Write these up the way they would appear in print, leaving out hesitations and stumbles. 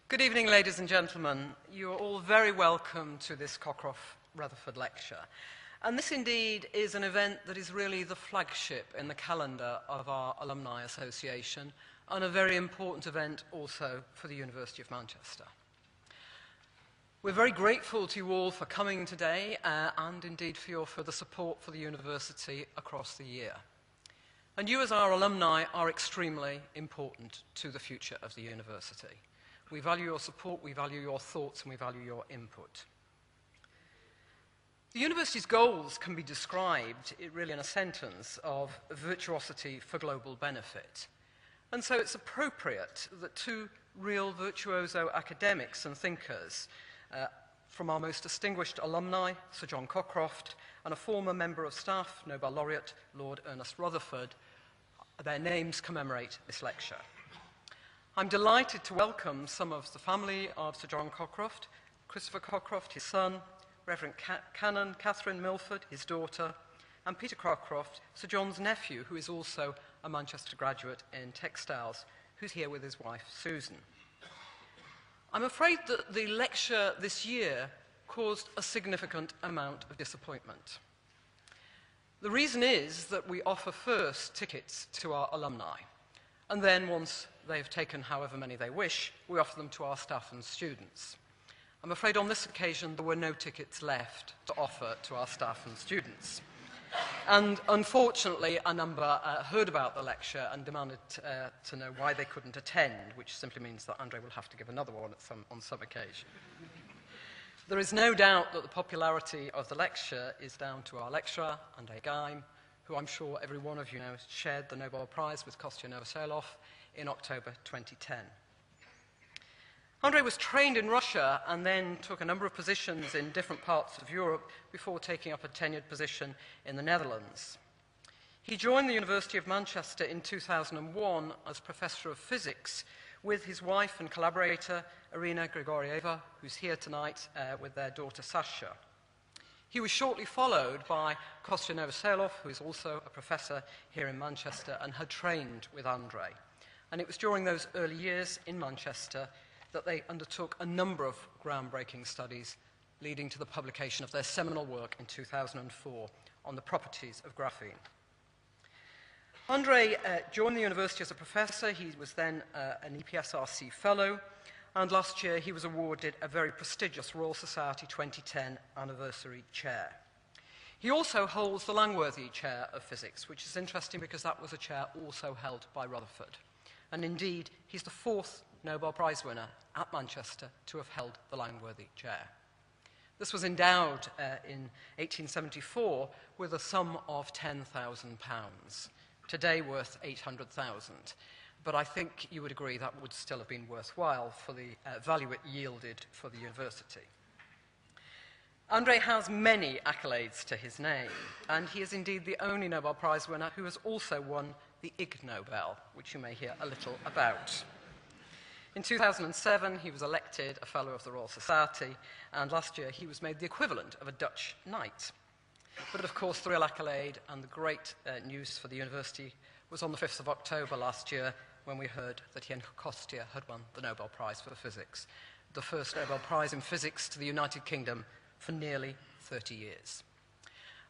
Good evening, ladies and gentlemen. You are all very welcome to this Cockcroft Rutherford lecture. And this indeed is an event that is really the flagship in the calendar of our Alumni Association, and a very important event also for the University of Manchester. We're very grateful to you all for coming today and indeed for your further support for the university across the year. And you as our alumni are extremely important to the future of the university. We value your support, we value your thoughts, and we value your input. The university's goals can be described really in a sentence of virtuosity for global benefit. And so it's appropriate that two real virtuoso academics and thinkers from our most distinguished alumni, Sir John Cockcroft, and a former member of staff, Nobel laureate, Lord Ernest Rutherford, their names commemorate this lecture. I'm delighted to welcome some of the family of Sir John Cockcroft, Christopher Cockcroft, his son, Reverend Canon Catherine Milford, his daughter, and Peter Cockcroft, Sir John's nephew, who is also a Manchester graduate in textiles, who's here with his wife, Susan. I'm afraid that the lecture this year caused a significant amount of disappointment. The reason is that we offer first tickets to our alumni, and then once they've taken however many they wish, we offer them to our staff and students. I'm afraid on this occasion there were no tickets left to offer to our staff and students. And unfortunately, a number heard about the lecture and demanded to know why they couldn't attend, which simply means that Andre will have to give another one on some occasion. There is no doubt that the popularity of the lecture is down to our lecturer, Andre Geim, who I'm sure every one of you know shared the Nobel Prize with Kostya Novoselov in October 2010. Andre was trained in Russia and then took a number of positions in different parts of Europe before taking up a tenured position in the Netherlands. He joined the University of Manchester in 2001 as Professor of Physics with his wife and collaborator, Irina Grigorieva, who's here tonight with their daughter, Sasha. He was shortly followed by Kostya Novoselov, who is also a professor here in Manchester and had trained with Andre. And it was during those early years in Manchester that they undertook a number of groundbreaking studies leading to the publication of their seminal work in 2004 on the properties of graphene. Andre joined the university as a professor. He was then an EPSRC fellow, and last year he was awarded a very prestigious Royal Society 2010 anniversary chair. He also holds the Langworthy Chair of Physics, which is interesting because that was a chair also held by Rutherford. And indeed, he's the fourth Nobel Prize winner at Manchester to have held the Langworthy chair. This was endowed in 1874 with a sum of £10,000, today worth £800,000. But I think you would agree that would still have been worthwhile for the value it yielded for the university. Andre has many accolades to his name, and he is indeed the only Nobel Prize winner who has also won the Ig Nobel, which you may hear a little about. In 2007, he was elected a Fellow of the Royal Society, and last year he was made the equivalent of a Dutch knight. But of course, the real accolade and the great news for the university was on the 5th of October last year when we heard that he and Kostya had won the Nobel Prize for Physics, the first Nobel Prize in physics to the United Kingdom for nearly 30 years.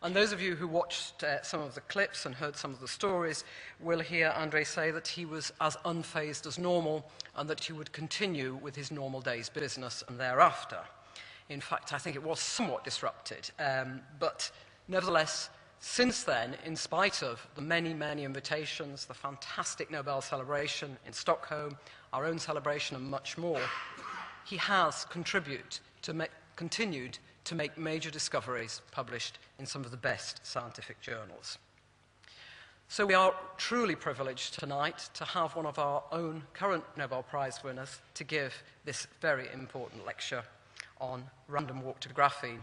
And those of you who watched some of the clips and heard some of the stories will hear Andre say that he was as unfazed as normal and that he would continue with his normal day's business and thereafter. In fact, I think it was somewhat disrupted. But nevertheless, since then, in spite of the many, many invitations, the fantastic Nobel celebration in Stockholm, our own celebration and much more, he has continued to make major discoveries published in some of the best scientific journals. So we are truly privileged tonight to have one of our own current Nobel Prize winners to give this very important lecture on Random Walk to Graphene.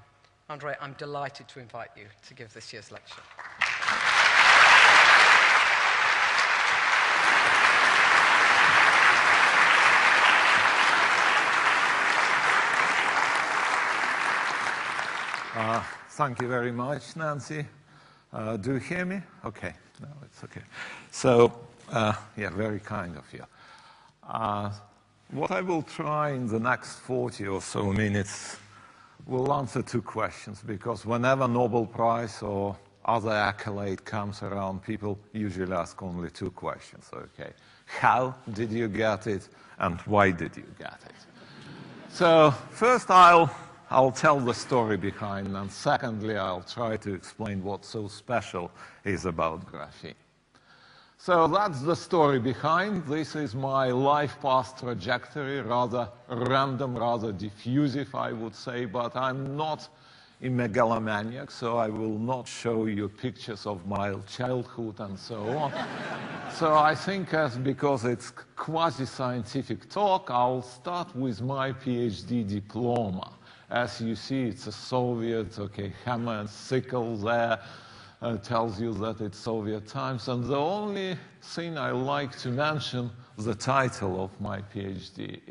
Andre, I'm delighted to invite you to give this year's lecture. Thank you very much, Nancy. Do you hear me? Okay. No, it's okay. So, yeah, very kind of you. What I will try in the next 40 or so minutes will answer two questions, because whenever Nobel Prize or other accolade comes around, people usually ask only two questions, okay? How did you get it, and why did you get it? So first I'll tell the story behind, and secondly I'll try to explain what so special is about graphene. So that's the story behind. This is my life path trajectory, rather random, rather diffusive, I would say, but I'm not a megalomaniac, so I will not show you pictures of my childhood and so on. So I think because it's quasi-scientific talk, I'll start with my PhD diploma. As you see, it's a Soviet, okay, hammer and sickle there. Tells you that it's Soviet times. And the only thing I like to mention, the title of my PhD.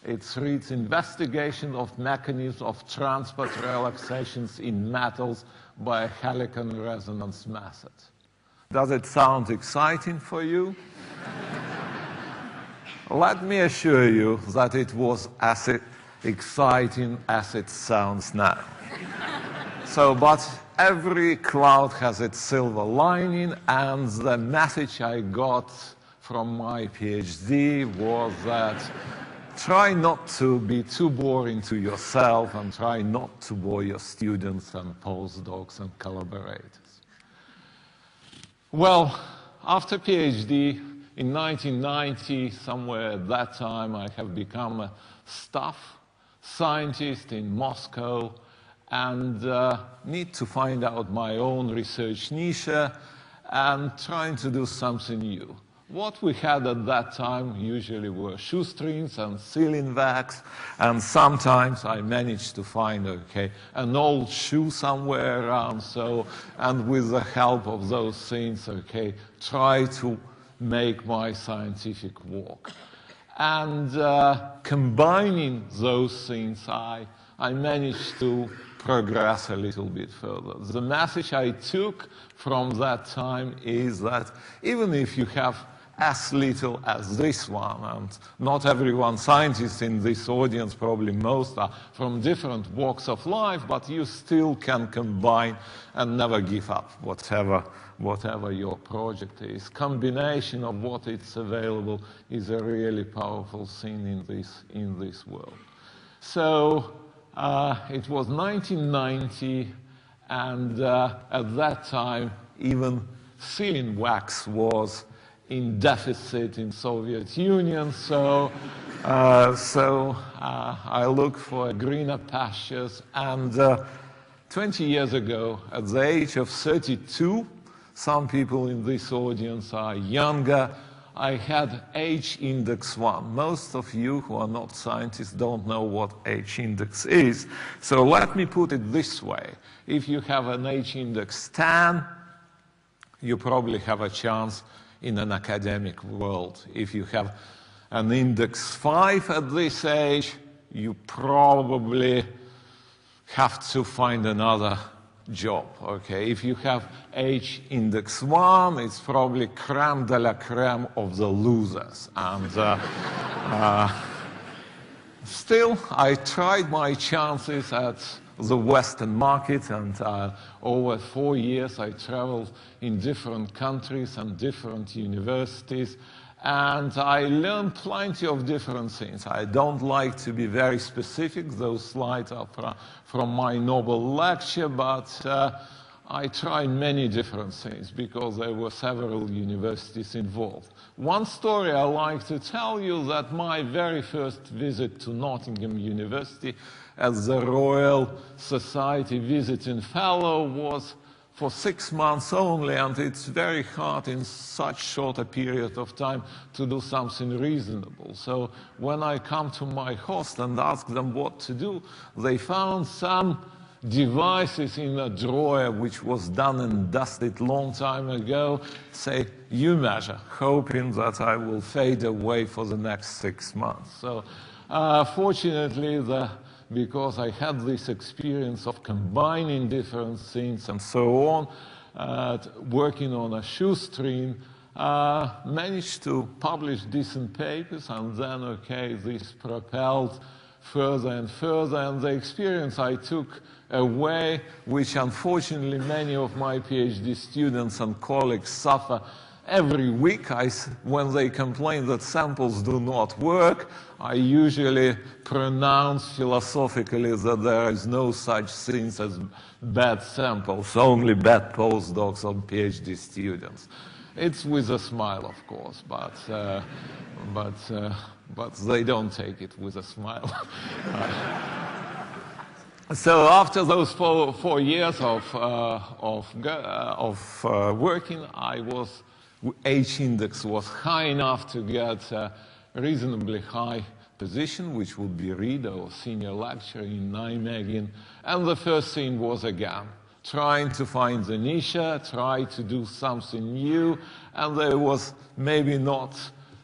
It reads Investigation of Mechanisms of Transport Relaxations in Metals by a Helical Resonance Method. Does it sound exciting for you? Let me assure you that it was as exciting as it sounds now. So, but every cloud has its silver lining, and the message I got from my PhD was that try not to be too boring to yourself and try not to bore your students and postdocs and collaborators. Well, after PhD in 1990, somewhere at that time, I have become a staff scientist in Moscow, and need to find out my own research niche and trying to do something new. What we had at that time usually were shoestrings and sealing wax, and sometimes I managed to find, okay, an old shoe somewhere around, so, and with the help of those things, okay, try to make my scientific work. And combining those things, I managed to progress a little bit further. The message I took from that time is that even if you have as little as this one, and not everyone scientists in this audience, probably most are from different walks of life, but you still can combine and never give up, whatever your project is. Combination of what is available is a really powerful thing in this world. So it was 1990, and at that time, even sealing wax was in deficit in Soviet Union, so I looked for greener pastures, and 20 years ago, at the age of 32, some people in this audience are younger, I had H-index 1. Most of you who are not scientists don't know what H-index is. So let me put it this way. If you have an H-index 10, you probably have a chance in an academic world. If you have an index 5 at this age, you probably have to find another job, okay? If you have H-index 1, it's probably crème de la crème of the losers. And still, I tried my chances at the Western market, and over 4 years I traveled in different countries and different universities, and I learned plenty of different things. I don't like to be very specific. Those slides are from my Nobel lecture, but I tried many different things because there were several universities involved. One story I like to tell you, that my very first visit to Nottingham University as the Royal Society visiting fellow was for 6 months only, and it's very hard in such short a period of time to do something reasonable. So when I come to my host and ask them what to do, they found some devices in a drawer which was done and dusted long time ago, say, you measure, hoping that I will fade away for the next 6 months. So fortunately, because I had this experience of combining different things and so on, working on a shoestring, managed to publish decent papers, and then, okay, this propelled further and further, and the experience I took away, which unfortunately many of my PhD students and colleagues suffer every week, when they complain that samples do not work, I usually pronounce philosophically that there is no such thing as bad samples, only bad postdocs or PhD students. It's with a smile, of course, but they don't take it with a smile. So after those four years of working, H-index was high enough to get a reasonably high position, which would be reader or senior lecturer in Nijmegen. And the first thing was again trying to find the niche, try to do something new, and there was maybe not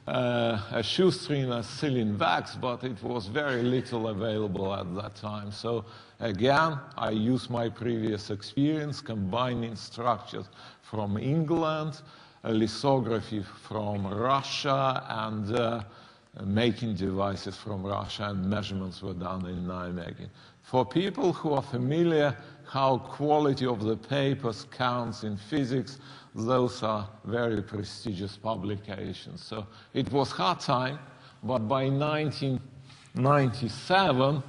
a shoestring as sealing wax, but it was very little available at that time. So again, I used my previous experience combining structures from England, lithography from Russia, and making devices from Russia, and measurements were done in Nijmegen. For people who are familiar how quality of the papers counts in physics, those are very prestigious publications. So it was hard time, but by 1997,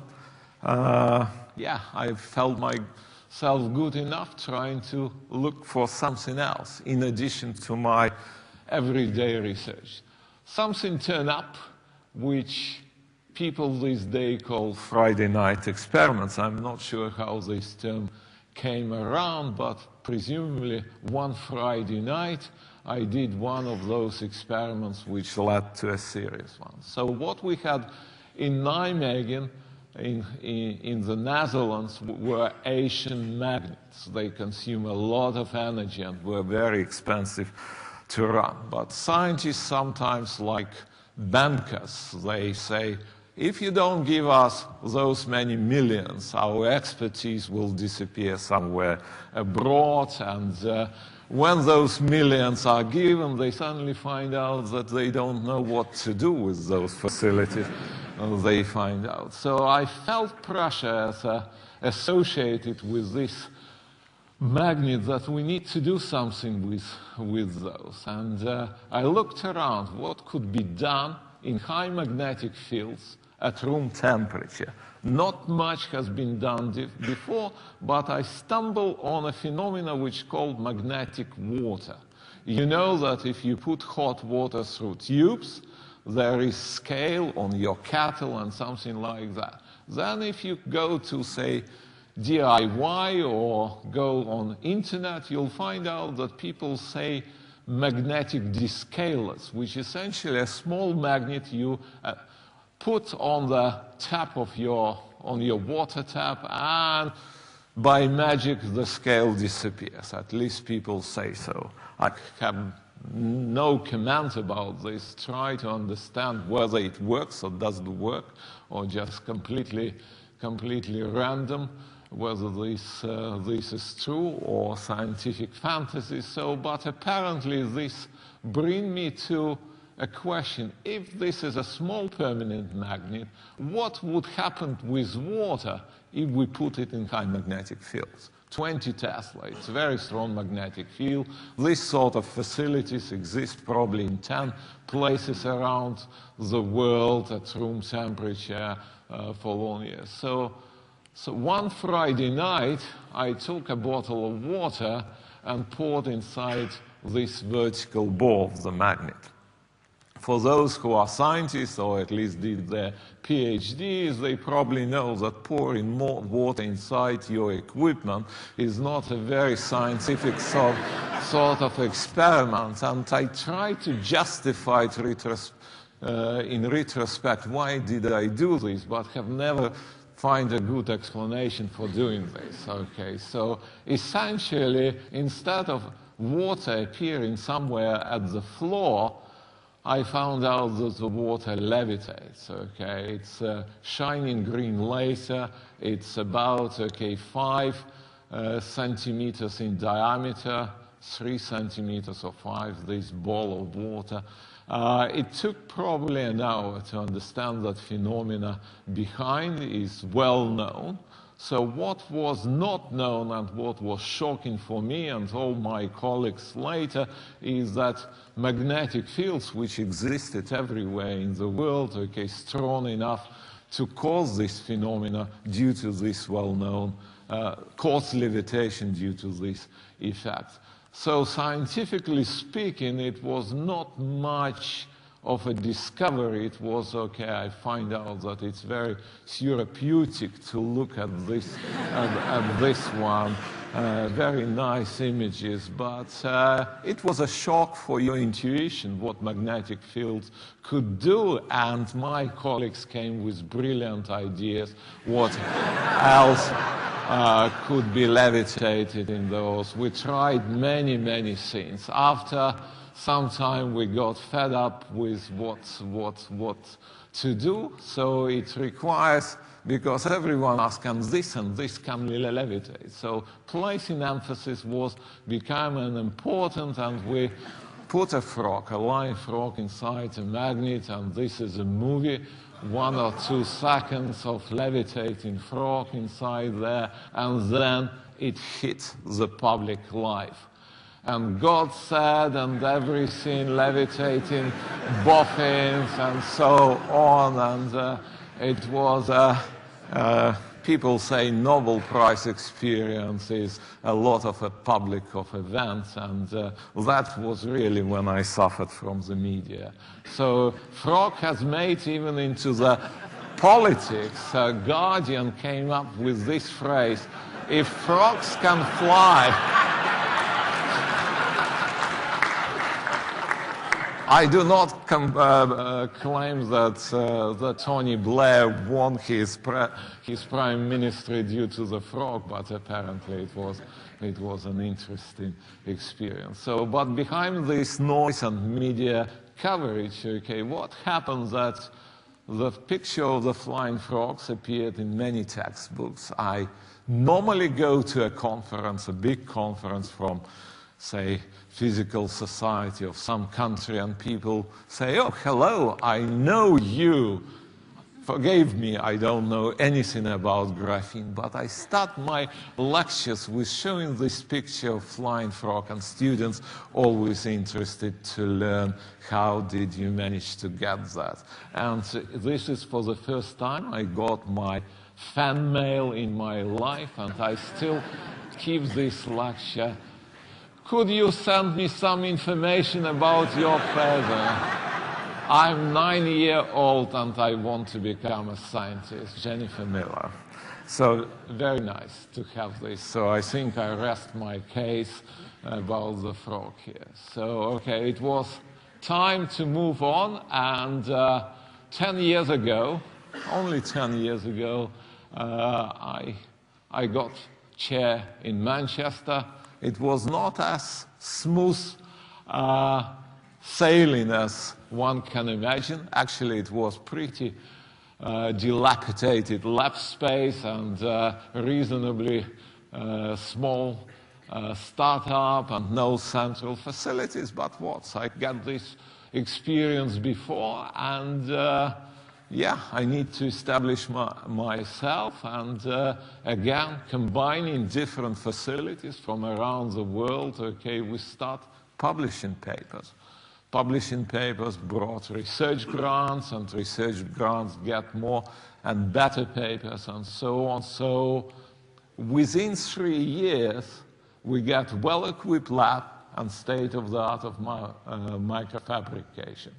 I felt myself good enough trying to look for something else in addition to my everyday research. Something turned up which people these days call Friday night experiments. I'm not sure how this term came around, but presumably one Friday night I did one of those experiments which led to a serious one. So what we had in Nijmegen in the Netherlands were Asian magnets. They consume a lot of energy and were very expensive to run. But scientists sometimes, like bankers, they say, if you don't give us those many millions, our expertise will disappear somewhere abroad. And when those millions are given, they suddenly find out that they don't know what to do with those facilities. They find out. So I felt pressure associated with this magnet that we need to do something with those. And I looked around what could be done in high magnetic fields at room temperature. Not much has been done before, but I stumbled on a phenomenon which is called magnetic water. You know that if you put hot water through tubes, there is scale on your kettle and something like that. Then if you go to, say, DIY or go on internet, you'll find out that people say magnetic descalers, which is essentially a small magnet you put on the tap of your water tap, and by magic the scale disappears. At least people say so. I have no comment about this. Try to understand whether it works or doesn't work, or just completely random, whether this is true or scientific fantasy. So, but apparently this brings me to a question. If this is a small permanent magnet, what would happen with water if we put it in high magnetic fields? 20 Tesla, it's a very strong magnetic field. This sort of facilities exist probably in 10 places around the world at room temperature for long years. So one Friday night, I took a bottle of water and poured inside this vertical ball of the magnet. For those who are scientists, or at least did their PhDs, they probably know that pouring more water inside your equipment is not a very scientific sort of experiment. And I try to justify it in retrospect, why did I do this, but have never find a good explanation for doing this. Okay, so essentially, instead of water appearing somewhere at the floor, I found out that the water levitates. Okay, it's a shining green laser. It's about 5 centimeters in diameter, 3 centimeters or 5, this ball of water. It took probably an hour to understand that phenomena behind is well known. So what was not known and what was shocking for me and all my colleagues later is that magnetic fields, which existed everywhere in the world, okay, strong enough to cause this phenomena due to this well-known, cause levitation due to this effect. So scientifically speaking, it was not much of a discovery. It was, okay, I find out that it's very therapeutic to look at this, at this one. Very nice images, but it was a shock for your intuition what magnetic fields could do, and my colleagues came with brilliant ideas what else could be levitated in those. We tried many, many things. After some time we got fed up with what to do, so it requires, because everyone asks, and this can levitate. So placing emphasis was become an important, and we put a frog, a live frog inside a magnet, and this is a movie, 1 or 2 seconds of levitating frog inside there, and then it hit the public life. And God said, and everything levitating, boffins, and so on. And it was, people say Nobel Prize experience is a lot of a public of events, and that was really when I suffered from the media. So frog has made even into the politics. Guardian came up with this phrase, if frogs can fly, I do not claim that Tony Blair won his prime ministry due to the frog, but apparently it was an interesting experience. So, but behind this noise and media coverage, okay, what happened that the picture of the flying frogs appeared in many textbooks. I normally go to a conference, a big conference from, say, physical society of some country, and people say, oh, hello, I know you. Forgive me, I don't know anything about graphene, but I start my lectures with showing this picture of flying frog, and students always interested to learn how did you manage to get that. And this is for the first time I got my fan mail in my life, and I still keep this lecture. Could you send me some information about your feather? I'm 9-year-old and I want to become a scientist. Jennifer Miller. So very nice to have this. So I think I rest my case about the frog here. So, okay, it was time to move on, and 10 years ago, only 10 years ago, I got chair in Manchester. It was not as smooth sailing as one can imagine. Actually, it was pretty dilapidated lab space and reasonably small startup and no central facilities. But what? I got this experience before, and yeah, I need to establish myself, and again, combining different facilities from around the world, okay, we start publishing papers. Publishing papers brought research grants, and research grants get more and better papers, and so on. So within 3 years, we get well-equipped lab and state-of-the-art of microfabrication.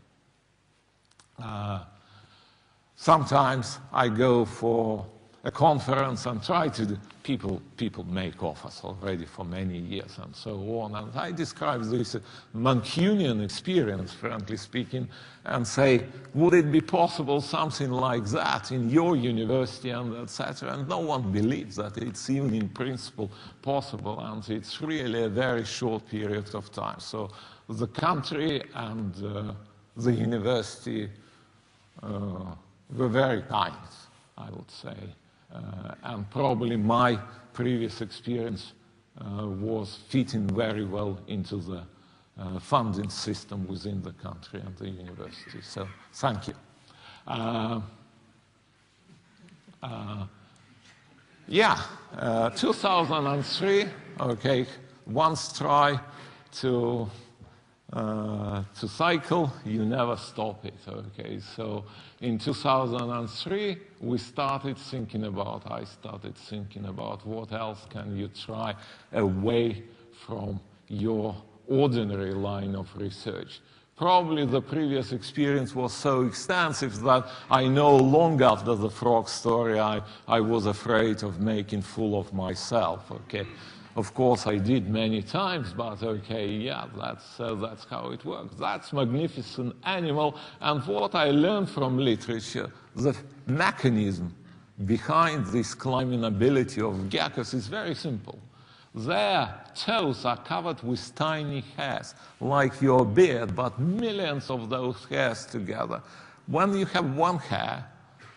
Sometimes I go for a conference and try to, people make offers already for many years and so on. And I describe this Mancunian experience, frankly speaking, and say, would it be possible something like that in your university, and etc. And no one believes that it's even in principle possible, and it's really a very short period of time. So the country and the university were very kind, I would say. And probably my previous experience was fitting very well into the funding system within the country and the university. So thank you. Yeah, 2003, okay, once try to cycle, you never stop it, okay? So in 2003, I started thinking about what else can you try away from your ordinary line of research. Probably the previous experience was so extensive that I know long after the frog story, I was afraid of making fool of myself, okay? Of course, I did many times, but okay, yeah, that's how it works. That's magnificent animal, and what I learned from literature, the mechanism behind this climbing ability of geckos is very simple. Their toes are covered with tiny hairs, like your beard, but millions of those hairs together. When you have one hair,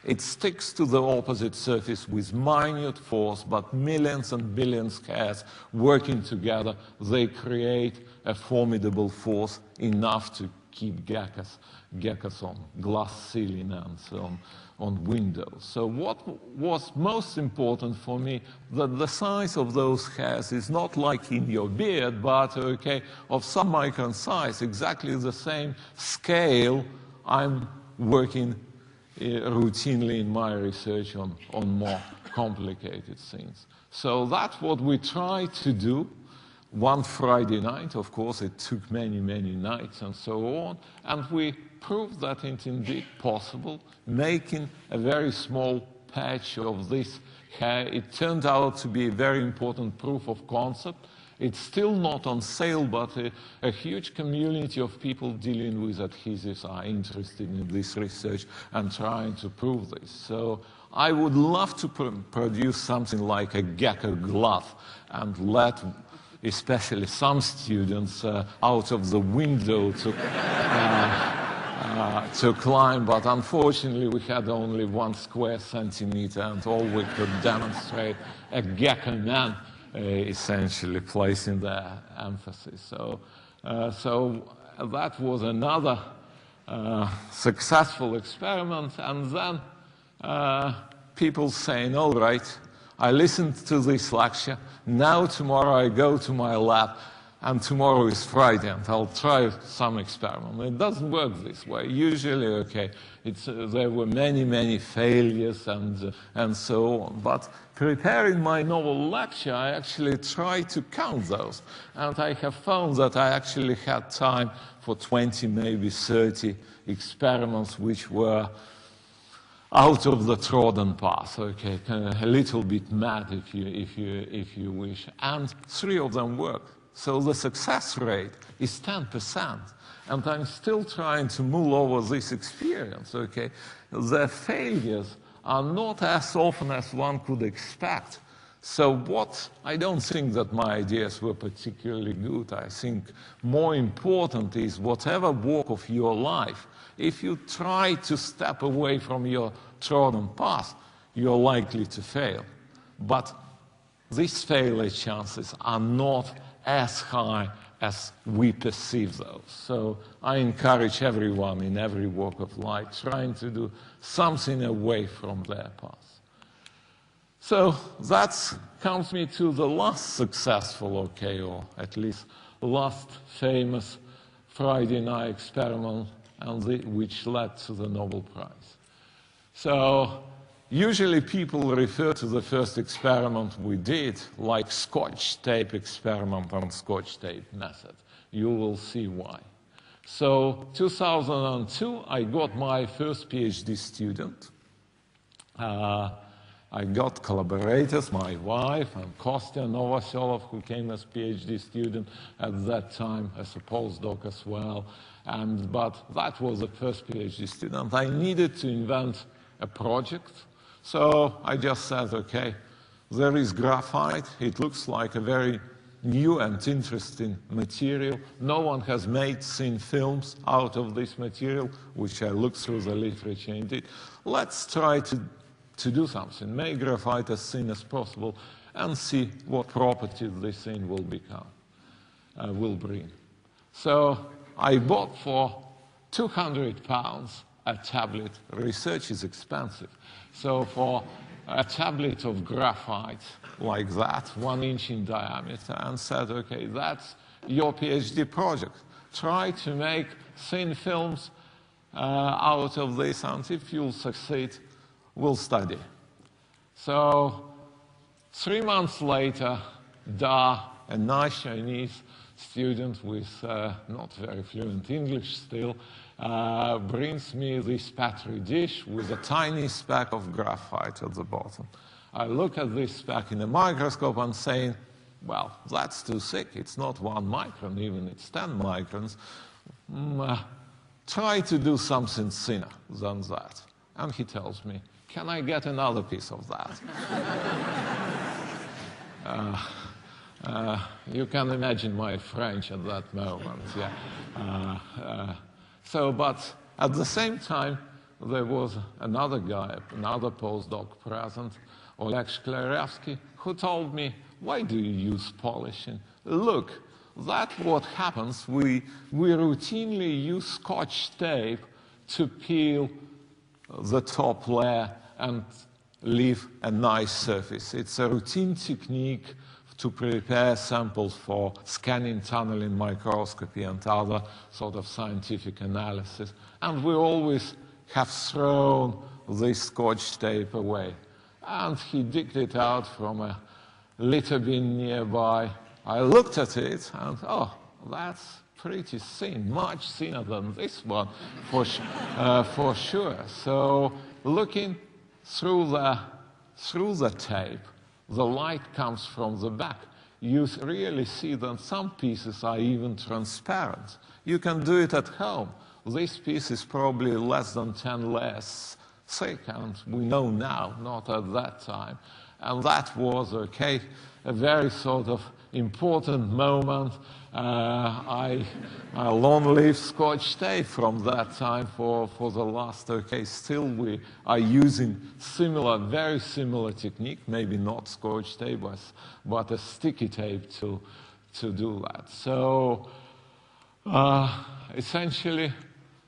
it sticks to the opposite surface with minute force, but millions and billions of hairs working together, they create a formidable force enough to keep geckos on glass ceiling and so on windows. So what was most important for me, that the size of those hairs is not like in your beard, but okay, of some micron size, exactly the same scale I'm working routinely in my research on more complicated things. So that's what we try to do. One Friday night, of course, it took many, many nights and so on, and we proved that it's indeed possible, making a very small patch of this hair. It turned out to be a very important proof of concept. It's still not on sale, but a huge community of people dealing with adhesives are interested in this research and trying to prove this. So I would love to produce something like a gecko glove and let especially some students out of the window to climb, but unfortunately we had only 1 square centimeter, and all we could demonstrate a gecko man essentially placing their emphasis. So that was another successful experiment, and then people saying, all right, I listened to this lecture, now tomorrow I go to my lab, and tomorrow is Friday, and I'll try some experiment. It doesn't work this way. Usually, okay, there were many, many failures and so on. But preparing my novel lecture, I actually tried to count those. And I have found that I actually had time for 20, maybe 30 experiments which were out of the trodden path, okay, a little bit mad if you wish. And 3 of them worked. So the success rate is 10%. And I'm still trying to mull over this experience, okay? The failures are not as often as one could expect. So I don't think that my ideas were particularly good. I think more important is whatever walk of your life, if you try to step away from your trodden path, you're likely to fail. But these failure chances are not as high as we perceive those. So I encourage everyone in every walk of life trying to do something away from their path. So that comes me to the last successful, okay, or at least last famous Friday night experiment, which led to the Nobel Prize. So usually people refer to the first experiment we did like Scotch Tape experiment and Scotch Tape method. You will see why. So 2002, I got my first PhD student. I got collaborators, my wife and Kostya Novoselov, who came as PhD student at that time as a postdoc as well. But that was the first PhD student. I needed to invent a project. So I just said, okay, there is graphite. It looks like a very new and interesting material. No one has made thin films out of this material, which I looked through the literature indeed. Let's try to do something, make graphite as thin as possible. and see what properties this thing will bring. So I bought for £200 a tablet. Research is expensive. So for a tablet of graphite like that, 1 inch in diameter, and said, okay, that's your PhD project. Try to make thin films out of this, and if you'll succeed, we'll study. So 3 months later, Da, a nice Chinese student with not very fluent English still, brings me this Petri dish with a tiny speck of graphite at the bottom. I look at this speck in a microscope and saying, well, that's too thick. It's not 1 micron even, it's 10 microns. Try to do something thinner than that. And he tells me, can I get another piece of that? You can imagine my French at that moment, yeah. But at the same time, there was another guy, another postdoc present, Oleg Shklarevsky, who told me, why do you use polishing? Look, that's what happens. We routinely use Scotch tape to peel the top layer and leave a nice surface. It's a routine technique to prepare samples for scanning, tunneling microscopy and other sort of scientific analysis. And we always have thrown this Scotch tape away. And he digged it out from a litter bin nearby. I looked at it and, oh, that's pretty thin, much thinner than this one, for sure. So looking through the tape, the light comes from the back. You really see that some pieces are even transparent. You can do it at home. This piece is probably less than 10 layers thick, and we know now, not at that time. And that was, okay, a very sort of important moment. I long-lived Scotch tape from that time for the last, okay, still we are using very similar technique, maybe not Scotch tape, but a sticky tape to do that. So essentially,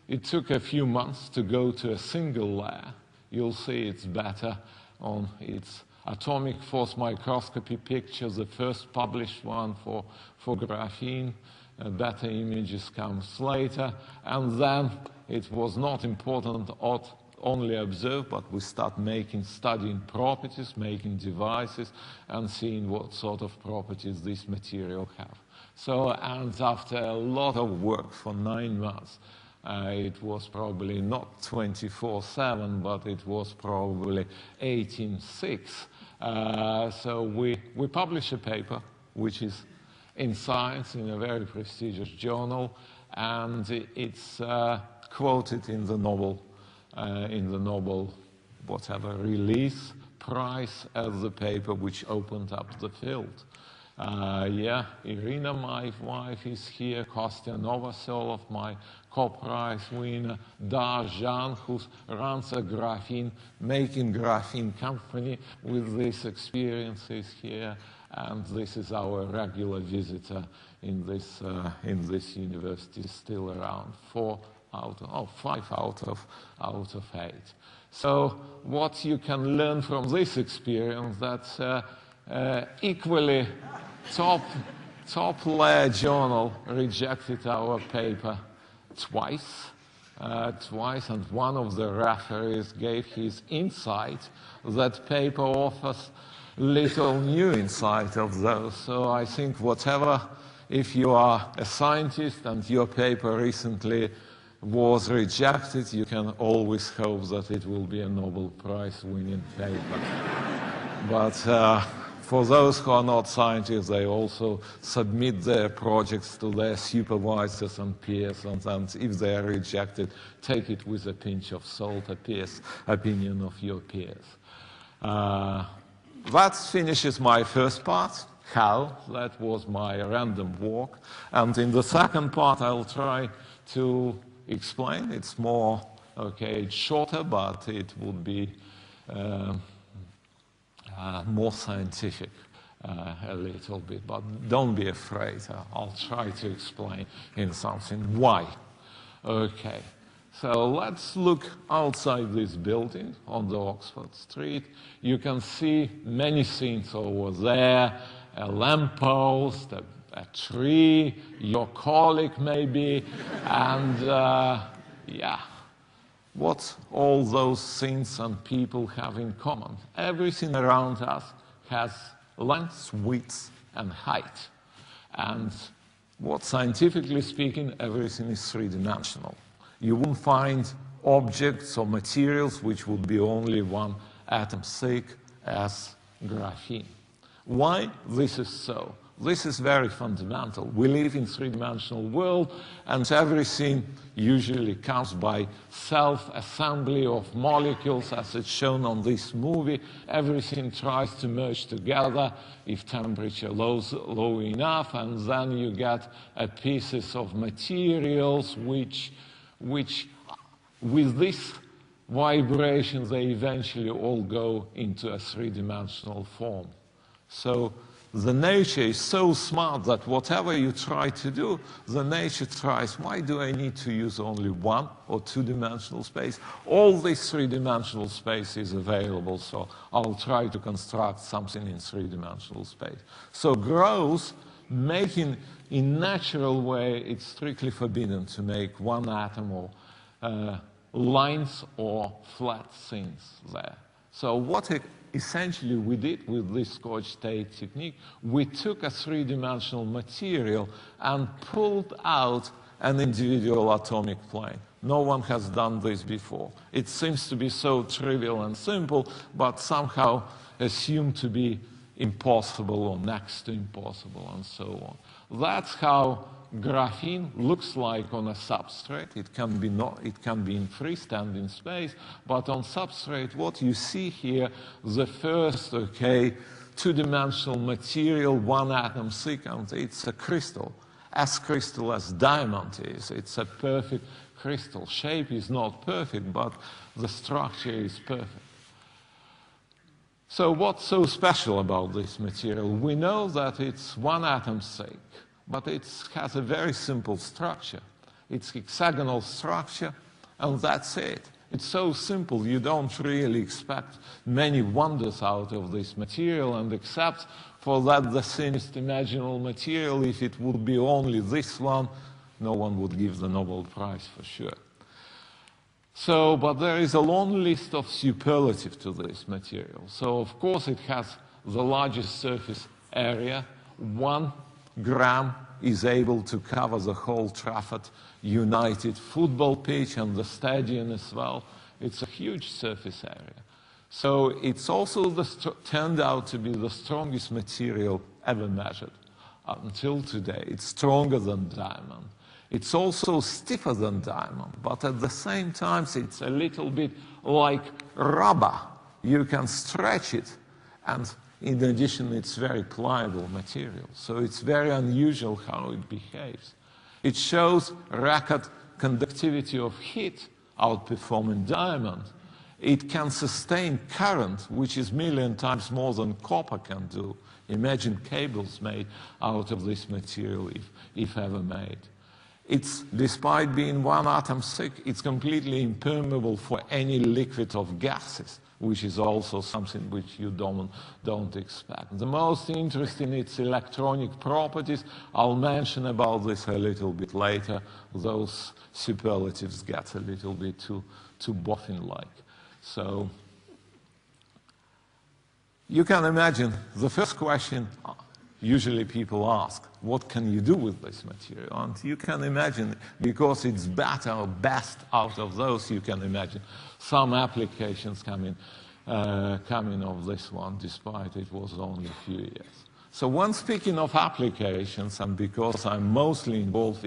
it took a few months to go to a single layer. You'll see it's better on its atomic force microscopy picture, the first published one for graphene. Better images comes later. And then it was not important only observe, but we start studying properties, making devices, and seeing what sort of properties this material have. So, and after a lot of work for 9 months, it was probably not 24/7, but it was probably 18/6. So we publish a paper, which is in Science, in a very prestigious journal, and it's quoted in the Nobel whatever release prize as the paper which opened up the field. Yeah, Irina, my wife, is here. Kostya Novoselov, my co-prize winner. Da Zhan, who runs a making graphene company with this experience, is here. And this is our regular visitor in this university, still around. 5 out of 8. So what you can learn from this experience, that equally top layer journal rejected our paper twice, and one of the referees gave his insight that paper offers little new insight of those. So I think if you are a scientist and your paper recently was rejected, you can always hope that it will be a Nobel Prize winning paper. But for those who are not scientists, they also submit their projects to their supervisors and peers, and if they are rejected, take it with a pinch of salt, opinion of your peers. That finishes my first part, how. That was my random walk. And in the second part, I'll try to explain. It's more, okay, it's shorter, but it would be more scientific. a little bit, but don't be afraid. I'll try to explain in something why. Okay, so let's look outside this building on the Oxford Street. You can see many things over there, a lamppost, a tree, your colleague maybe, and yeah. What all those things and people have in common? Everything around us has length, width, and height. And what scientifically speaking, everything is three-dimensional. You wouldn't find objects or materials which would be only one atom thick as graphene. Why this is so? This is very fundamental. We live in a three-dimensional world, and everything usually comes by self-assembly of molecules, as it's shown on this movie. Everything tries to merge together if temperature low enough, and then you get pieces of materials which with this vibration, they eventually all go into a three-dimensional form. So the nature is so smart that whatever you try to do, the nature tries, why do I need to use only one or two-dimensional space? All this three-dimensional space is available, so I'll try to construct something in three-dimensional space. So growth, making in natural way, it's strictly forbidden to make one atom or lines or flat things there. So what essentially we did with this Scotch Tape technique, we took a three-dimensional material and pulled out an individual atomic plane. No one has done this before. It seems to be so trivial and simple, but somehow assumed to be impossible or next to impossible and so on. That's how graphene looks like on a substrate. It can be in freestanding space, but on substrate, what you see here, the first, two-dimensional material, one atom thick, and it's a crystal as diamond is. It's a perfect crystal. Shape is not perfect, but the structure is perfect. So what's so special about this material? We know that it's one atom thick, but it has a very simple structure. It's hexagonal structure, and that's it. It's so simple, you don't really expect many wonders out of this material, and except for that the thinnest imaginable material, if it would be only this one, no one would give the Nobel Prize for sure. So, but there is a long list of superlatives to this material. So, of course, it has the largest surface area. 1 gram is able to cover the whole Trafford United football pitch and the stadium as well. It's a huge surface area. So it's also turned out to be the strongest material ever measured until today. It's stronger than diamond. It's also stiffer than diamond, but at the same time, it's a little bit like rubber. You can stretch it, and in addition, it's very pliable material. So it's very unusual how it behaves. It shows record conductivity of heat, outperforming diamond. It can sustain current, which is a million times more than copper can do. Imagine cables made out of this material, if ever made. It's, despite being one atom thick, it's completely impermeable for any liquid of gases, which is also something which you don't expect. The most interesting is its electronic properties. I'll mention about this a little bit later. Those superlatives get a little bit too boffin-like. So you can imagine the first question usually people ask, what can you do with this material? And you can imagine, because it's better or best out of those, you can imagine some applications coming of this one, despite it was only a few years. So when speaking of applications, and because I'm mostly involved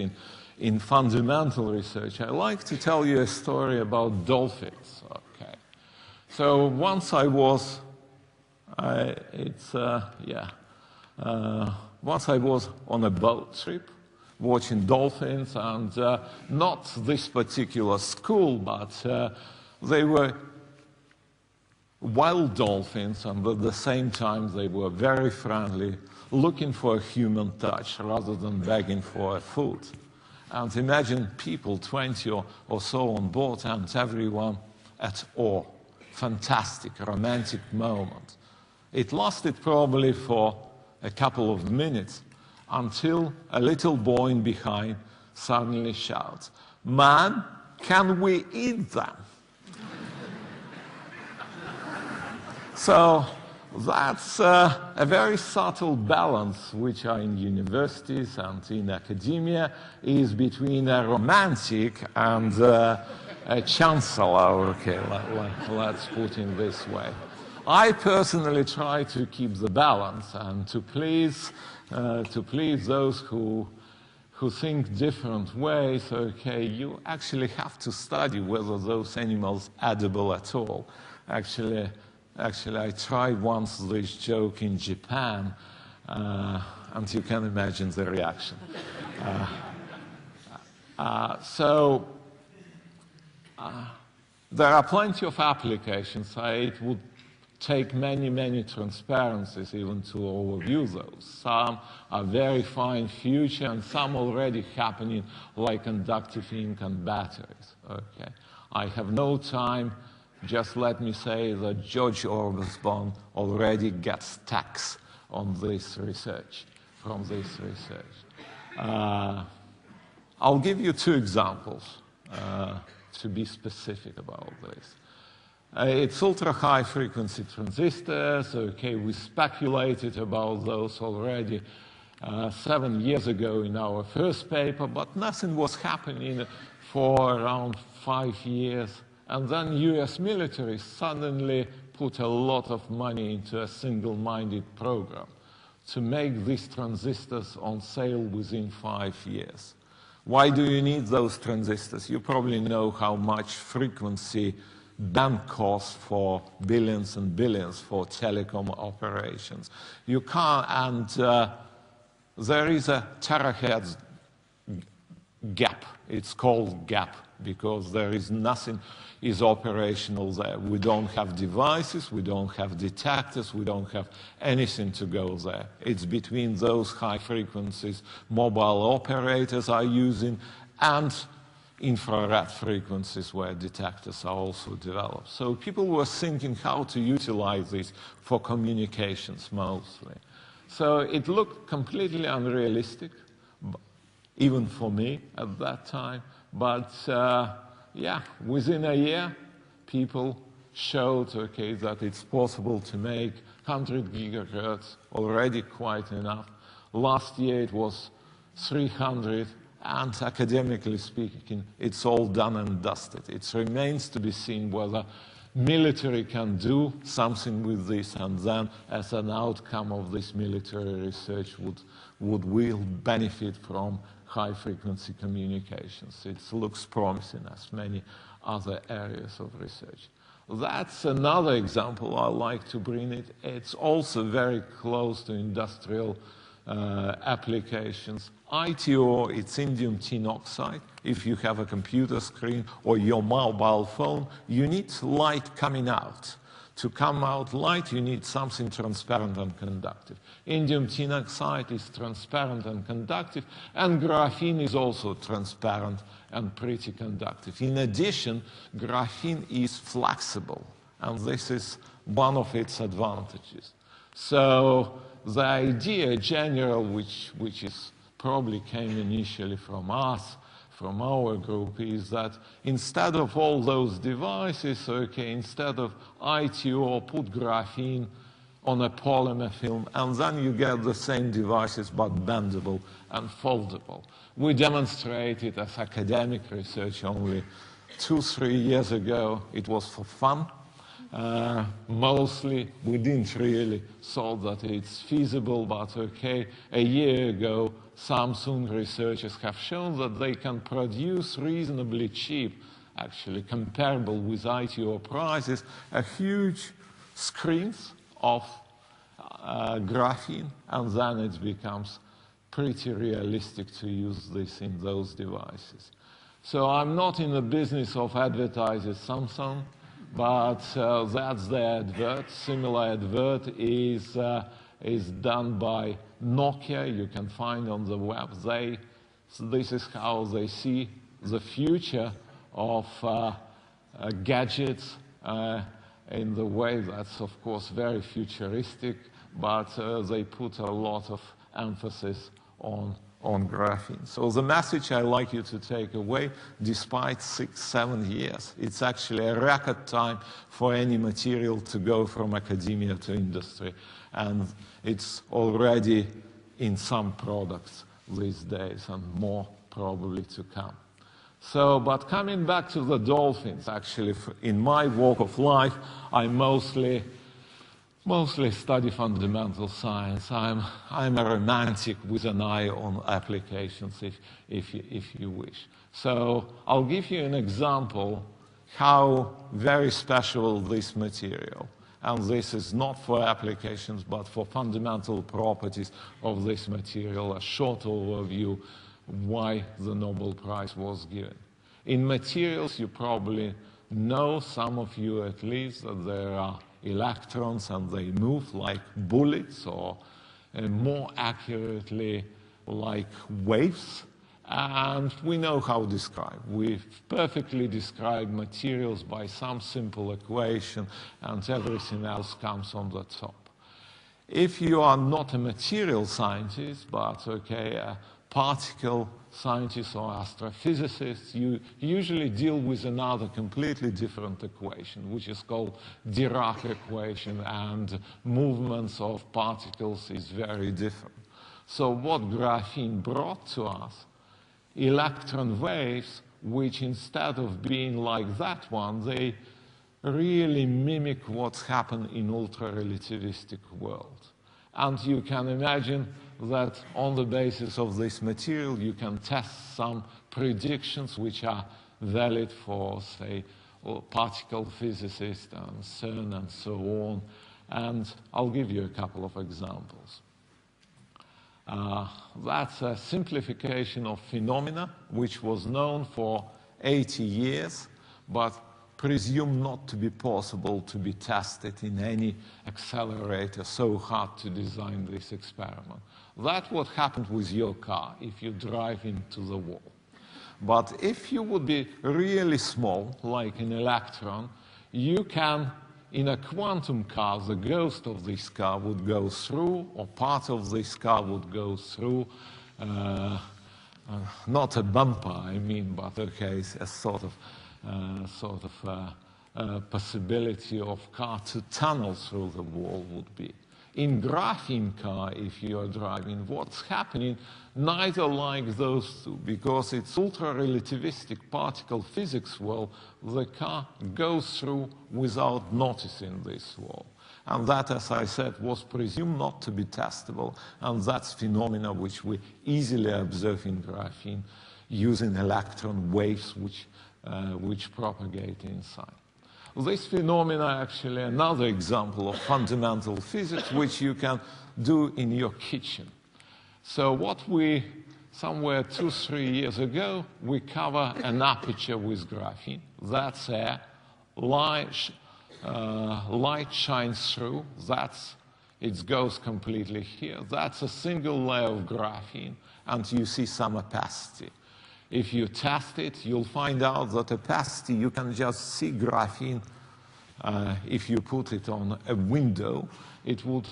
in fundamental research, I like to tell you a story about dolphins. Okay. So once I was, once I was on a boat trip watching dolphins, and not this particular school, but they were wild dolphins, and at the same time they were very friendly, looking for a human touch rather than begging for food. And imagine people, 20 or so on board, and everyone at awe. Fantastic, romantic moment. It lasted probably for a couple of minutes until a little boy in behind suddenly shouts, "Man, can we eat them?" So that's a very subtle balance which in universities and in academia is between a romantic and a chancellor. Okay, let's put it this way. I personally try to keep the balance and to please those who think different ways. Okay, you actually have to study whether those animals are edible at all. Actually, I tried once this joke in Japan, and you can imagine the reaction. There are plenty of applications. It would take many transparencies even to overview those. Some are very fine future, and some already happening, like conductive ink and batteries. Okay, I have no time. Just let me say that George Orbisbaum already gets tax on this research, from this research. I'll give you two examples to be specific about this. It's ultra-high frequency transistors. Okay, we speculated about those already 7 years ago in our first paper, but nothing was happening for around 5 years. And then US military suddenly put a lot of money into a single-minded program to make these transistors on sale within 5 years. Why do you need those transistors? You probably know how much frequency band costs for billions and billions for telecom operations. You can't, and there is a terahertz gap. It's called gap because there is nothing is operational there. We don't have devices, we don't have detectors, we don't have anything to go there. It's between those high frequencies mobile operators are using and infrared frequencies where detectors are also developed. So people were thinking how to utilize this for communications mostly. So it looked completely unrealistic, even for me at that time. But yeah, within a year, people showed, okay, that it's possible to make 100 gigahertz, already quite enough. Last year it was 300, and academically speaking, it's all done and dusted. It remains to be seen whether military can do something with this, and then as an outcome of this military research will benefit from high-frequency communications. It looks promising as many other areas of research. That's another example I like to bring it. It's also very close to industrial applications. ITO, it's indium tin oxide. If you have a computer screen or your mobile phone, you need light coming out. To come out light, you need something transparent and conductive. Indium tin oxide is transparent and conductive, and graphene is also transparent and pretty conductive. In addition, graphene is flexible, and this is one of its advantages. So the idea general, which is probably came initially from us, from our group, is that instead of all those devices, okay, instead of ITO, put graphene on a polymer film, and then you get the same devices but bendable and foldable. We demonstrated as academic research only 2-3 years ago. It was for fun. Mostly, we didn't really thought that it's feasible, but okay, a year ago, Samsung researchers have shown that they can produce reasonably cheap, actually comparable with ITO prices, a huge screens of graphene, and then it becomes pretty realistic to use this in those devices. So I'm not in the business of advertising Samsung, but that's the advert. Similar advert is done by Nokia. You can find on the web. This is how they see the future of gadgets in the way that's, of course, very futuristic, but they put a lot of emphasis on graphene. So the message I like you to take away, despite 6-7 years, it's actually a record time for any material to go from academia to industry. And it's already in some products these days, and more probably to come. So, but coming back to the dolphins, actually, in my walk of life, I mostly study fundamental science. I'm a romantic with an eye on applications, if you wish. So I'll give you an example how very special this material, and this is not for applications, but for fundamental properties of this material, a short overview why the Nobel Prize was given. In materials, you probably know, some of you at least, that there are electrons and they move like bullets, or more accurately like waves. And we know how to describe. We've perfectly described materials by some simple equation, and everything else comes on the top. If you are not a material scientist, but a particle scientist or astrophysicist, you usually deal with another completely different equation, which is called Dirac equation, and movements of particles is very different. So what graphene brought to us, electron waves, which instead of being like that one, they really mimic what's happened in ultra-relativistic world. And you can imagine that on the basis of this material, you can test some predictions which are valid for, say, particle physicists and CERN and so on. And I'll give you a couple of examples. That's a simplification of phenomena which was known for 80 years, but presumed not to be possible to be tested in any accelerator, so hard to design this experiment. That's what happened with your car if you drive into the wall. But if you would be really small, like an electron, you can, in a quantum car, the ghost of this car would go through, or part of this car would go through, not a bumper, I mean, but a sort of possibility of car to tunnel through the wall would be. In graphene car, if you are driving, what's happening, neither like those two, because it's ultra-relativistic particle physics world, the car goes through without noticing this wall. And that, as I said, was presumed not to be testable, and that's phenomena which we easily observe in graphene using electron waves which propagate inside. This phenomena actually another example of fundamental physics which you can do in your kitchen. So what we, somewhere 2-3 years ago, we cover an aperture with graphene. That's a light shines through. It goes completely here. That's a single layer of graphene, and you see some opacity. If you test it, you'll find out that opacity, you can just see graphene. If you put it on a window, it would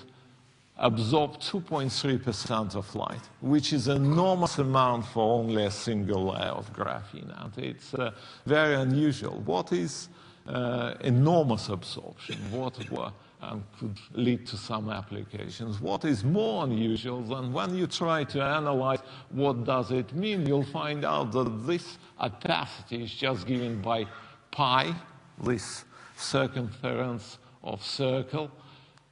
absorb 2.3% of light, which is an enormous amount for only a single layer of graphene. And it's very unusual. What is enormous absorption? And could lead to some applications. What is more unusual than when you try to analyze what does it mean, you'll find out that this opacity is just given by pi, this circumference of circle,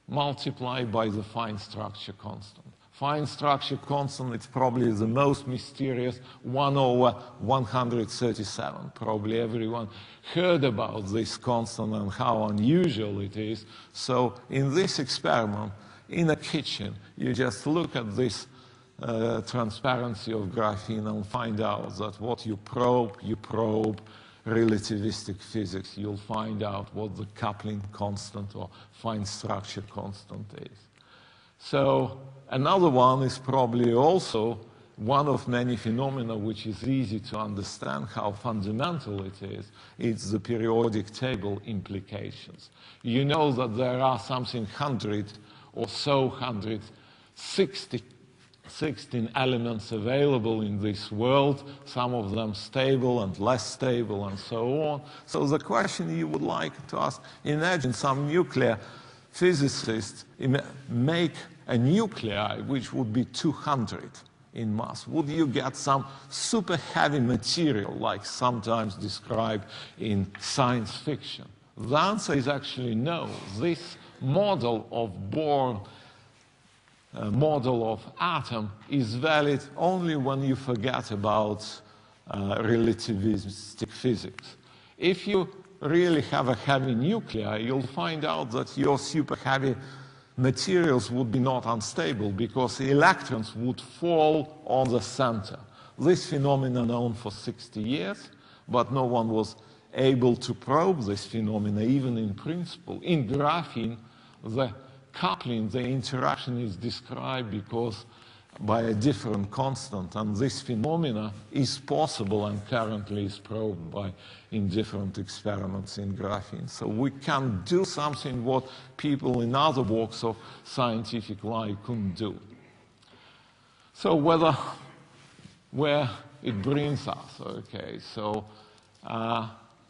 multiplied by the fine structure constant. Fine structure constant, it's probably the most mysterious, 1/137. Probably everyone heard about this constant and how unusual it is. So in this experiment, in a kitchen, you just look at this transparency of graphene and find out that what you probe, relativistic physics, you'll find out what the coupling constant or fine structure constant is. So another one is probably also one of many phenomena which is easy to understand how fundamental it is. It's the periodic table implications. You know that there are something 100 or so 116 elements available in this world, some of them stable and less stable and so on. So the question you would like to ask, imagine some nuclear physicists make a nuclei which would be 200 in mass. Would you get some super heavy material like sometimes described in science fiction? The answer is actually no. This model of Bohr, model of atom, is valid only when you forget about relativistic physics. If you really have a heavy nuclei, you'll find out that your super heavy materials would be not unstable because the electrons would fall on the center. This phenomenon known for 60 years, but no one was able to probe this phenomena even in principle. In graphene, the coupling, the interaction is described because by a different constant, and this phenomena is possible and currently is probed in different experiments in graphene. So we can do something what people in other walks of scientific life couldn't do. So where it brings us, okay, so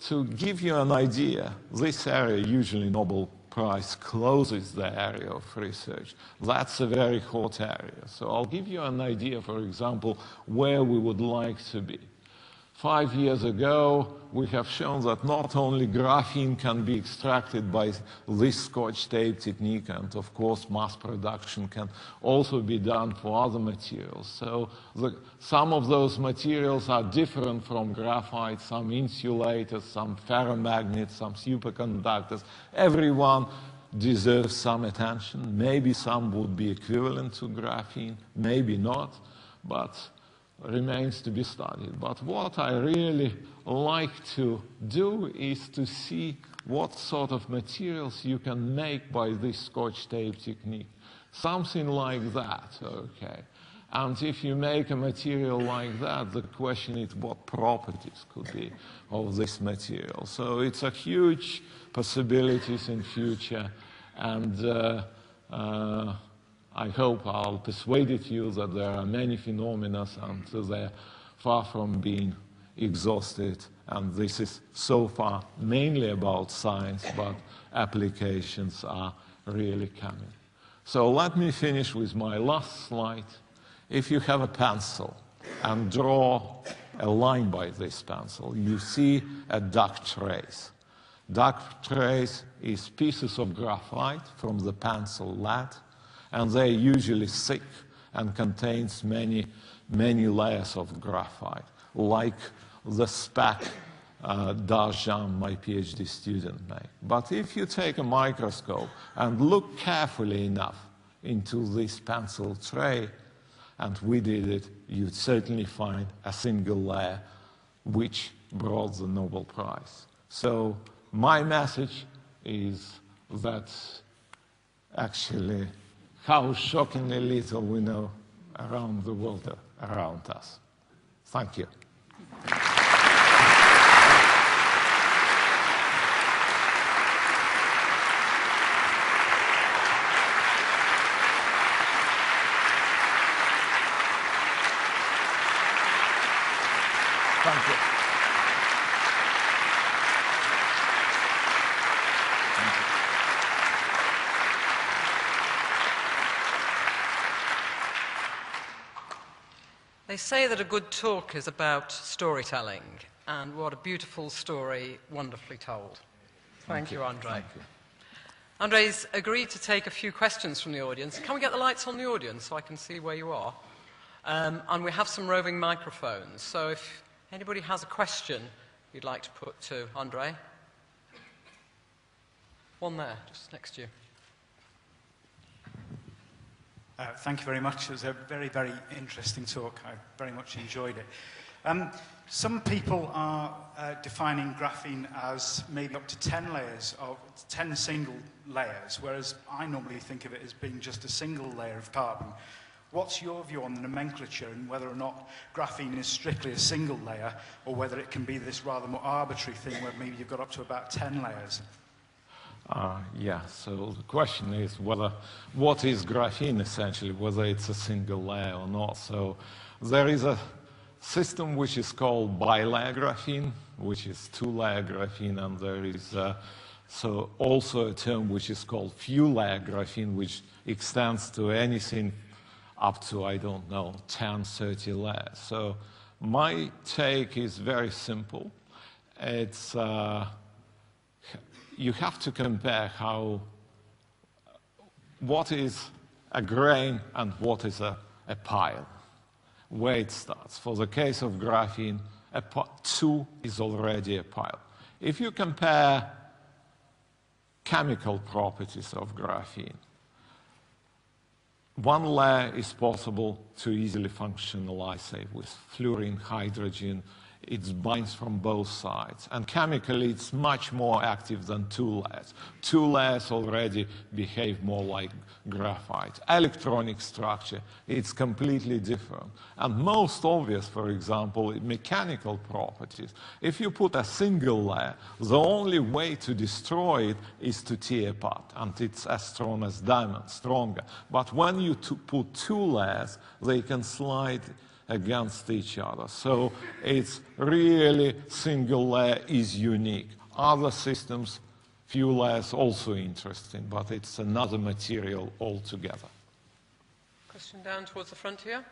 to give you an idea, this area, usually Nobel Prize closes the area of research. That's a very hot area. So I'll give you an idea, for example, where we would like to be. 5 years ago, we have shown that not only graphene can be extracted by this Scotch Tape technique, and of course mass production can also be done for other materials. So some of those materials are different from graphite, some insulators, some ferromagnets, some superconductors. Everyone deserves some attention. Maybe some would be equivalent to graphene, maybe not, but remains to be studied. But what I really like to do is to see what sort of materials you can make by this Scotch Tape technique. Something like that, okay. And if you make a material like that, the question is what properties could be of this material. So it's a huge possibilities in future, and I hope I'll persuaded you that there are many phenomena and they're far from being exhausted. And this is so far mainly about science, but applications are really coming. So let me finish with my last slide. If you have a pencil and draw a line by this pencil, you see a dark trace. Dark trace is pieces of graphite from the pencil lead, and they're usually thick and contains many layers of graphite, like the speck Geim, my PhD student, made. But if you take a microscope and look carefully enough into this pencil tray, and we did it, you'd certainly find a single layer which brought the Nobel Prize. So my message is that actually how shockingly little we know around the world around us. Thank you. Thank you. They say that a good talk is about storytelling, and what a beautiful story, wonderfully told. Thank you, Andre. Thank you. Andre's agreed to take a few questions from the audience. Can we get the lights on the audience so I can see where you are? And we have some roving microphones, so if anybody has a question you'd like to put to Andre. One there, just next to you. Thank you very much. It was a very, very interesting talk. I very much enjoyed it. Some people are defining graphene as maybe up to 10 layers, or 10 single layers, whereas I normally think of it as being just a single layer of carbon. What's your view on the nomenclature and whether or not graphene is strictly a single layer, or whether it can be this rather more arbitrary thing where maybe you've got up to about 10 layers? Yeah, so the question is what is graphene essentially, whether it's a single layer or not. So there is a system which is called bilayer graphene, which is two-layer graphene, and there is so also a term which is called few-layer graphene, which extends to anything up to, I don't know, 10, 30 layers. So my take is very simple. It's you have to compare what is a grain and what is a pile, where it starts. For the case of graphene, 2 is already a pile. If you compare chemical properties of graphene, one layer is possible to easily functionalize, say, with fluorine, hydrogen. It binds from both sides. And chemically, it's much more active than 2 layers. 2 layers already behave more like graphite. Electronic structure, it's completely different. And most obvious, for example, mechanical properties. If you put a single layer, the only way to destroy it is to tear apart. And it's as strong as diamond, stronger. But when you put 2 layers, they can slide against each other. So it's really single layer is unique. Other systems, few layers, also interesting, but it's another material altogether. Question down towards the front here.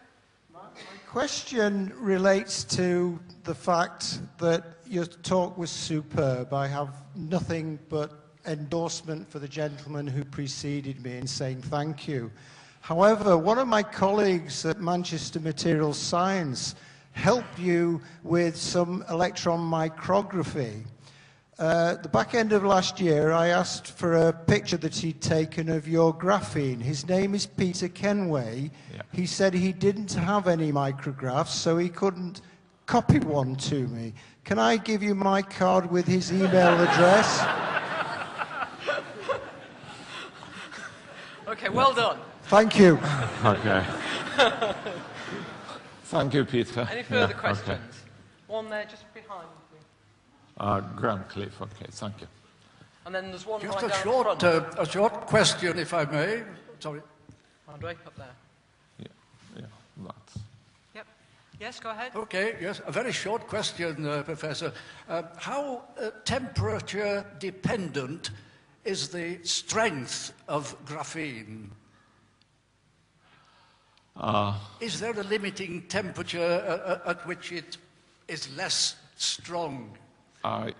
My question relates to the fact that your talk was superb. I have nothing but endorsement for the gentleman who preceded me in saying thank you. However, one of my colleagues at Manchester Materials Science helped you with some electron micrography. The back end of last year, I asked for a picture that he'd taken of your graphene. His name is Peter Kenway. Yeah. He said he didn't have any micrographs, so he couldn't copy one to me. Can I give you my card with his email address? Okay, well done. Thank you. Okay. Thank you, Peter. Any further Yeah, questions? okay. One there just behind you. Graham Cliff, okay, thank you. And then there's one Just right a down short, the front. a short question, if I may. Sorry. Andre, up there. Yeah, that's. Yep. Yes, go ahead. Okay, yes, a very short question, Professor. How temperature dependent is the strength of graphene? Is there a limiting temperature at which it is less strong?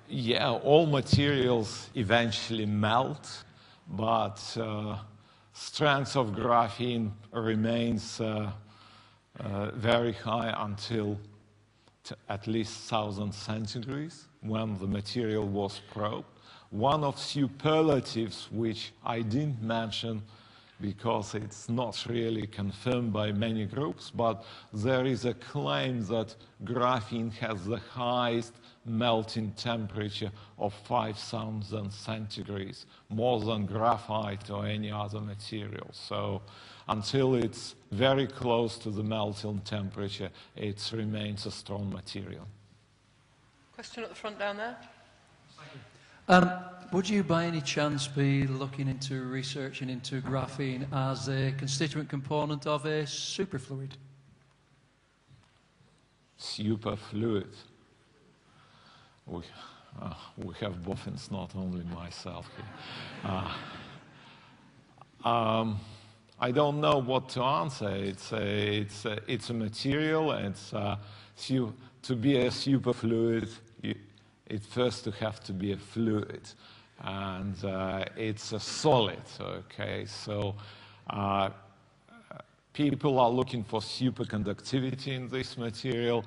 Yeah, all materials eventually melt, but strength of graphene remains very high until at least 1000 centigrades when the material was probed. One of superlatives which I didn't mention because it's not really confirmed by many groups, but there is a claim that graphene has the highest melting temperature of 5000 centigrades, more than graphite or any other material. So until it's very close to the melting temperature, it remains a strong material. Question at the front down there. Would you by any chance be looking into researching into graphene as a constituent component of a superfluid? Superfluid. We have boffins, not only myself here. I don't know what to answer. It's a material, and to be a superfluid, it first to have to be a fluid, and it's a solid. Okay, so people are looking for superconductivity in this material,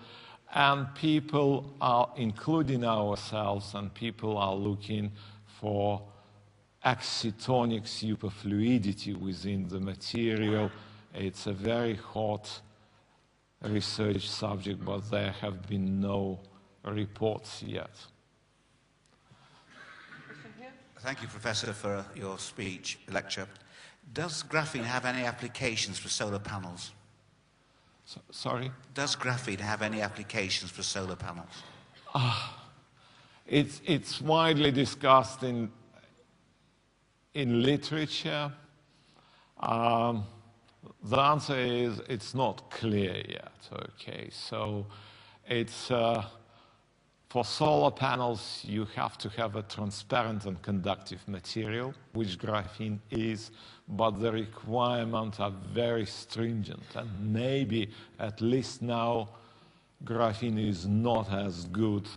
and people are, including ourselves, and people are looking for excitonic superfluidity within the material. It's a very hot research subject, but there have been no reports yet. Thank you, Professor, for your speech, lecture. Does graphene have any applications for solar panels? Sorry? Does graphene have any applications for solar panels? It's widely discussed in literature. The answer is it's not clear yet, okay? So it's, for solar panels, you have to have a transparent and conductive material, which graphene is, but the requirements are very stringent, and maybe, at least now, graphene is not as good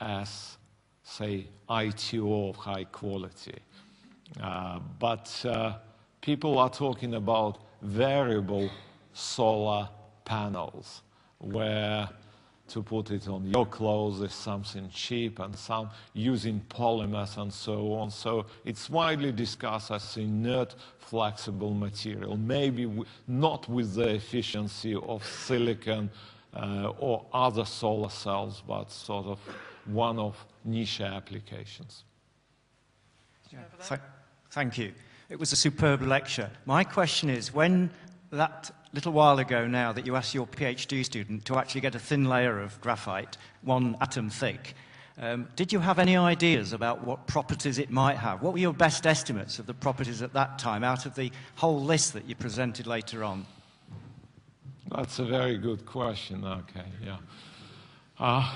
as, say, ITO of high quality. But people are talking about variable solar panels, where to put it on your clothes is something cheap, and some using polymers and so on. So it's widely discussed as inert, flexible material, maybe not with the efficiency of silicon or other solar cells, but sort of one of niche applications. Yeah. Thank you. It was a superb lecture. My question is, when that little while ago now that you asked your PhD student to actually get a thin layer of graphite, 1 atom thick, did you have any ideas about what properties it might have? What were your best estimates of the properties at that time out of the whole list that you presented later on? That's a very good question. Okay, yeah.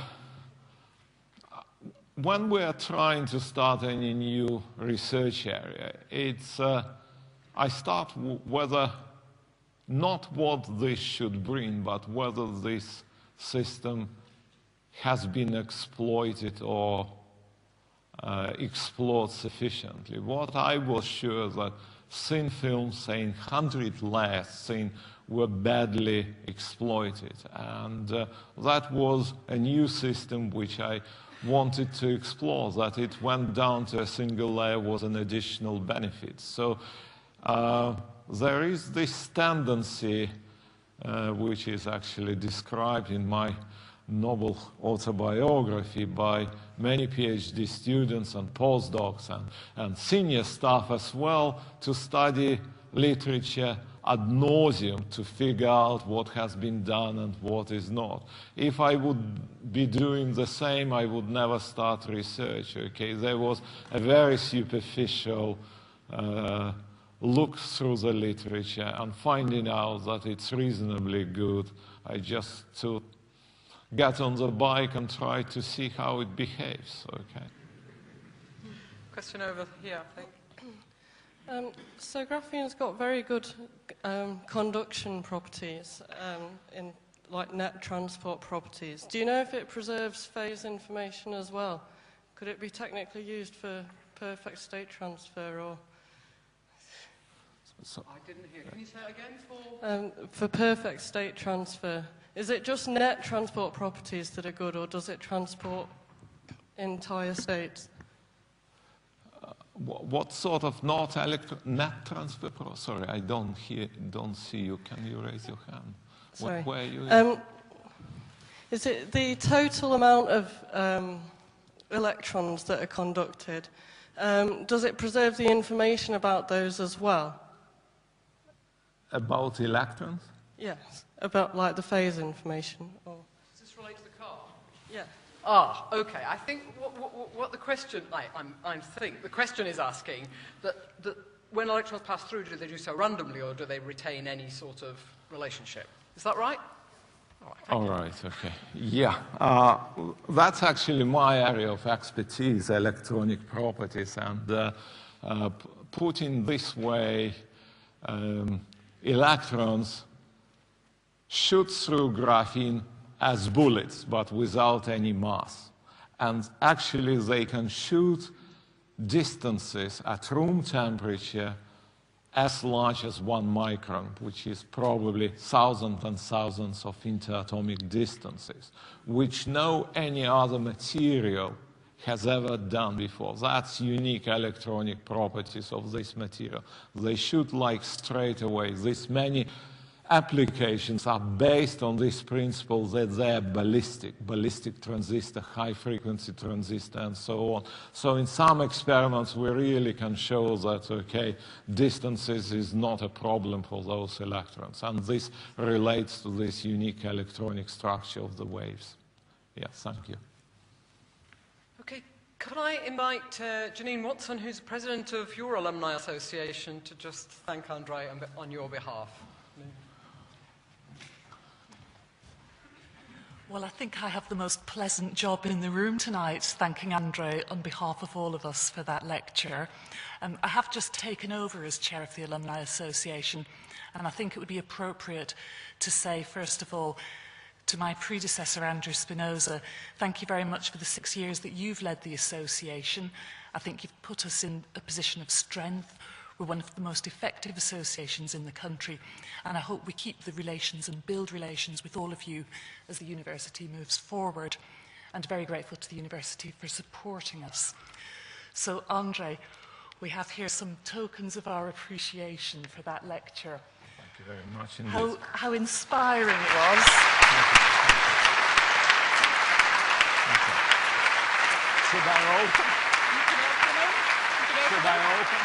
When we're trying to start any new research area, it's, I start whether, not what this should bring, but whether this system has been exploited or explored sufficiently. What I was sure that thin films, saying 100 layers thin, were badly exploited. And that was a new system which I wanted to explore, that it went down to a single layer was an additional benefit. So there is this tendency, which is actually described in my Nobel autobiography by many PhD students and postdocs and senior staff as well, to study literature ad nauseum to figure out what has been done and what is not. If I would be doing the same, I would never start research, okay? There was a very superficial look through the literature, and finding out that it's reasonably good, I just to get on the bike and try to see how it behaves, okay? Question over here, I think. So graphene's got very good conduction properties, in like net transport properties. Do you know if it preserves phase information as well? Could it be technically used for perfect state transfer or? I didn't hear. Can you say it again? For perfect state transfer, is it just net transport properties that are good, or does it transport entire states? What sort of net transfer? Sorry, I don't see you. Can you raise your hand? Sorry. Where you? Is it the total amount of electrons that are conducted? Does it preserve the information about those as well? About electrons? Yes, about like the phase information. Or... Does this relate to the car? Yeah. Ah, okay. I think what the question, I think the question is asking that when electrons pass through, do they do so randomly, or do they retain any sort of relationship? Is that right? All right, okay. Yeah, that's actually my area of expertise, electronic properties, and put in this way, electrons shoot through graphene as bullets, but without any mass. And actually, they can shoot distances at room temperature as large as 1 micron, which is probably thousands and thousands of interatomic distances, which no any other material has ever done before. That's unique electronic properties of this material. They shoot like straight away this many applications are based on this principle that they're ballistic transistor, high-frequency transistor, and so on. So in some experiments, we really can show that, okay, distances is not a problem for those electrons. And this relates to this unique electronic structure of the waves. Yeah, thank you. Okay, could I invite Janine Watson, who's president of your Alumni Association, to just thank Andre on your behalf? Well, I think I have the most pleasant job in the room tonight, thanking Andre on behalf of all of us for that lecture. I have just taken over as chair of the Alumni Association, and I think it would be appropriate to say, first of all, to my predecessor, Andrew Spinoza, thank you very much for the 6 years that you've led the association. I think you've put us in a position of strength. We're one of the most effective associations in the country, and I hope we keep the relations and build relations with all of you as the university moves forward, and very grateful to the university for supporting us. So, Andre, we have here some tokens of our appreciation for that lecture. Thank you very much indeed. How inspiring it was. Should I open? Should I open?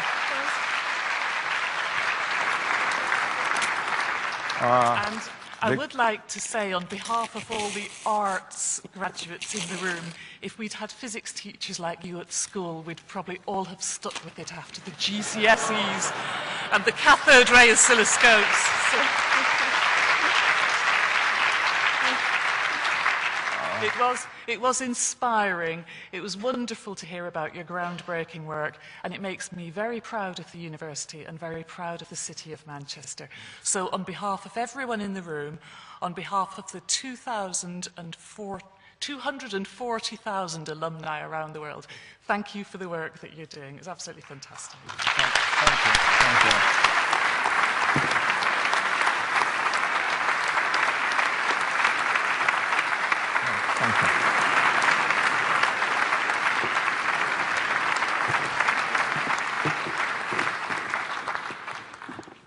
And I would like to say, on behalf of all the arts graduates in the room, if we'd had physics teachers like you at school, we'd probably all have stuck with it after the GCSEs and the cathode ray oscilloscopes. So it was inspiring. It was wonderful to hear about your groundbreaking work, and it makes me very proud of the university and very proud of the city of Manchester. So on behalf of everyone in the room, on behalf of the 240,000 alumni around the world, thank you for the work that you're doing. It's absolutely fantastic. Thank you. Thank you.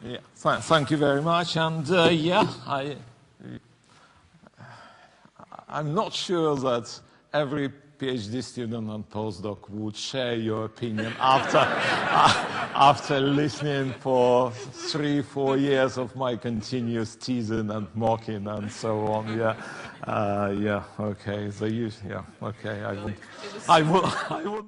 Yeah, thank you very much. And yeah, I'm not sure that every PhD student and postdoc would share your opinion after listening for 3-4 years of my continuous teasing and mocking and so on. Yeah, yeah, okay. So yeah, okay. I would.